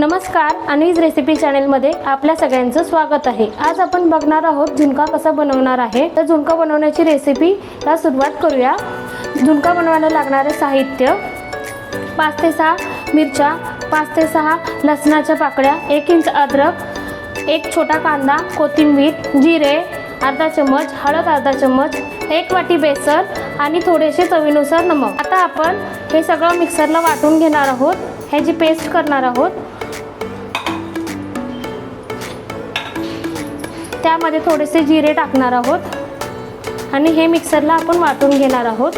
नमस्कार, अनीज रेसिपी चॅनलमध्ये आपल्या सगळ्यांचं स्वागत आहे। आज आपण बघणार आहोत झुणका कसा बनवणार आहे। तर झुणका बनवण्याची रेसिपी ला सुरुवात करूया। झुणका बनवायला लागणारे साहित्य 5 ते 6 मिरच्या, 5 ते 6 लसणाच्या पाकळ्या, 1 इंच अद्रक, 1 छोटा कांदा, कोथिंबीर, जिरे अर्धा चम्मच, हळद अर्धा चम्मच, 1 वाटी बेसन आणि थोडेसे चवीनुसार नमक। आता आपण हे सगळं मिक्सरला वाटून घेणार आहोत। ह्याची पेस्ट करणार आहोत। त्यामध्ये थोडेसे जिरे टाकणार आहोत आणि हे मिक्सरला आपण वाटून घेणार आहोत।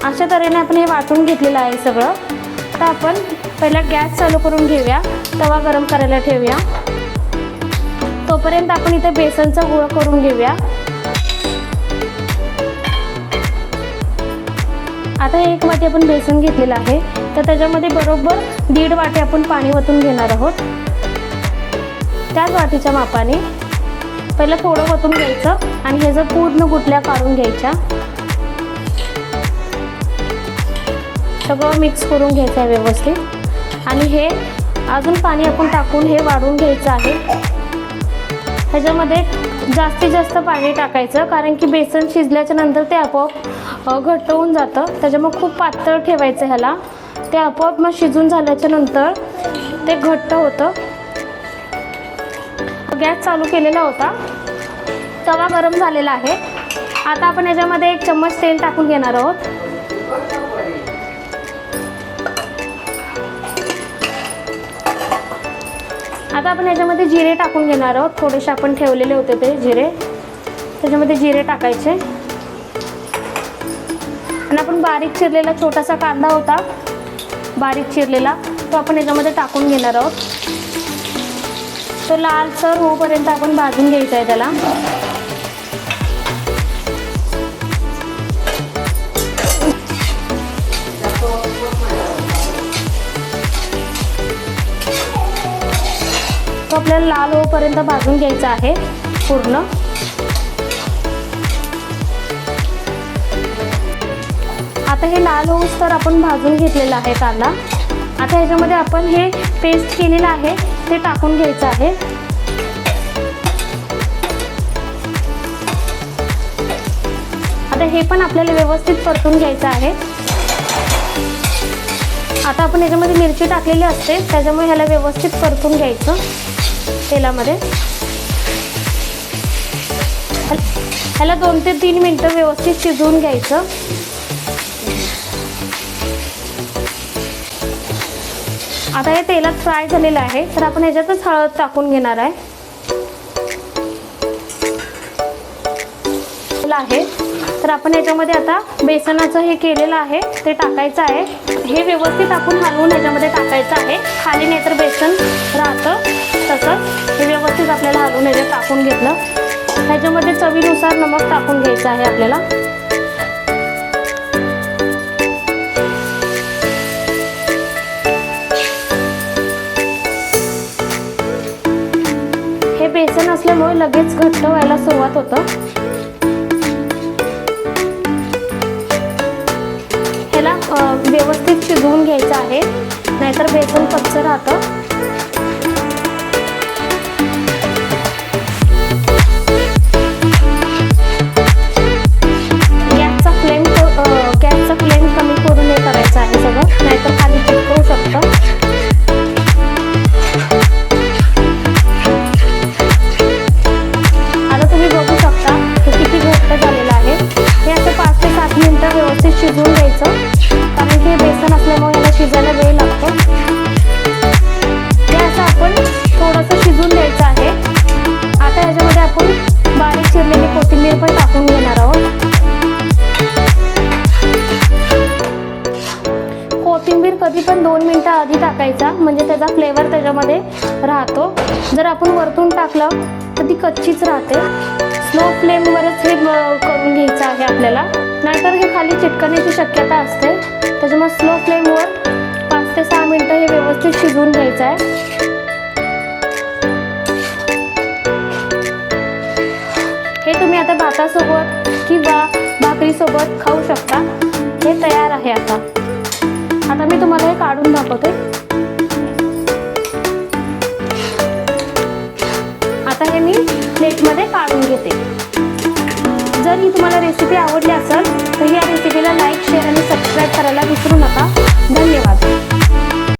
अशा तऱ्हेने आपण हे वाटून घेतलेलं आहे सगळं। आता आपण पहिला गॅस चालू करून घेऊया, तवा गरम करायला ठेवूया। तोपर्यंत आपण इथे बेसनचा गोळा करून घेऊया। आता 1 वाटी आपण बेसन घेतलेलं आहे, तर त्याच्यामध्ये बरोबर 1.5 वाटी आपण पाणी ओतून घेणार आहोत। त्याच वाटीच्या मापाने पहिलं थोडं ओतून घ्यायचं आणि ह्याचं पूर्ण गुठल्या काढून घ्यायच्या। सगळं मिक्स करून घ्यायचं आहे व्यवस्थित आणि हे अजून पाणी आपण टाकून हे वाढून घ्यायचं आहे। ह्याच्यामध्ये जास्तीत जास्त पाणी टाकायचं, कारण की बेसन शिजल्याच्या नंतर ते आपोआप घट्ट होऊन जातं। त्याच्यामुळे खूप पातळ ठेवायचं ह्याला, ते आपोआप मग शिजून झाल्याच्या नंतर ते घट्ट होतं। गॅस चालू केलेला होता, तवा गरम झालेला आहे। आता आपण याच्यामध्ये 1 चम्मच तेल टाकून घेणार आहोत। आता आपण याच्यामध्ये जिरे टाकून घेणार आहोत। थोडेसे आपण ठेवलेले होते ते जिरे, त्याच्यामध्ये जिरे टाकायचे आणि आपण बारीक चिरलेला छोटासा कांदा होता, बारीक चिरलेला, तो आपण याच्यामध्ये टाकून घेणार आहोत। तो लालसर होईपर्यंत आपण भाजून घ्यायचा आहे त्याला। तो आपल्याला लाल होईपर्यंत भाजून घ्यायचा आहे पूर्ण। आता हे लाल होऊस तर आपण भाजून घेतलेला आहे कांदा। आता ह्याच्यामध्ये आपण हे पेस्ट केलेलं आहे ते टाकून घ्यायचं आहे। आता हे पण आपल्याला व्यवस्थित परतून घ्यायचं आहे। आता आपण याच्यामध्ये मिरची टाकलेली असते, त्याच्यामुळे ह्याला व्यवस्थित परतून घ्यायचं तेलामध्ये। ह्याला 2 ते 3 मिनिटं व्यवस्थित शिजवून घ्यायचं। आता हे तेलात फ्राय झालेलं आहे, तर आपण ह्याच्यातच हळद टाकून घेणार आहे। तर आपण याच्यामध्ये आता बेसनाचं हे केलेलं आहे ते टाकायचं आहे। हे व्यवस्थित आपण हलवून ह्याच्यामध्ये टाकायचं आहे, खाली नाही तर बेसन राहतं तसंच। हे व्यवस्थित आपल्याला हलवून ह्याच्यात टाकून घेतलं। ह्याच्यामध्ये चवीनुसार नमक टाकून घ्यायचं आहे आपल्याला। हे बेसन असल्यामुळे लगेच घट्ट व्हायला सुरुवात होतं। ह्याला व्यवस्थित शिजवून घ्यायचं आहे, नाहीतर बेसन कच्चं राहतं। गॅसचा फ्लेम कमी करून हे करायचं आहे सगळं, नाहीतर खाली चिटकवू शकतं। शिजवून घ्यायचं, कारण की हे बेसन असल्यामुळे याला शिजायला वेळ लागतो। हे असं आपण थोडंसं शिजून द्यायचं आहे। आता ह्याच्यामध्ये आपण बारीक चिरलेली कोथिंबीर पण टाकून घेणार आहोत। कोथिंबीर कधी पण 2 मिनिटं आधी टाकायचा, म्हणजे त्याचा फ्लेवर त्याच्यामध्ये राहतो। जर आपण वरतून टाकलं तर ती कच्चीच राहते। स्लो फ्लेमवरच हे करून घ्यायचं आहे आपल्याला, नाहीतर हे खाली चिटकण्याची शक्यता असते। त्याच्यामुळे स्लो फ्लेमवर 5 ते 6 मिनिटं हे व्यवस्थित शिजवून घ्यायचं आहे। हे तुम्ही आता भातासोबत किंवा भाकरीसोबत खाऊ शकता। हे तयार आहे आता। आता मी तुम्हाला हे काढून दाखवते। आता हे मी प्लेटमध्ये काढून घेते। जर ही तुम्हाला रेसिपी आवडली असेल तर या रेसिपीला लाईक, शेअर आणि सबस्क्राईब करायला विसरू नका।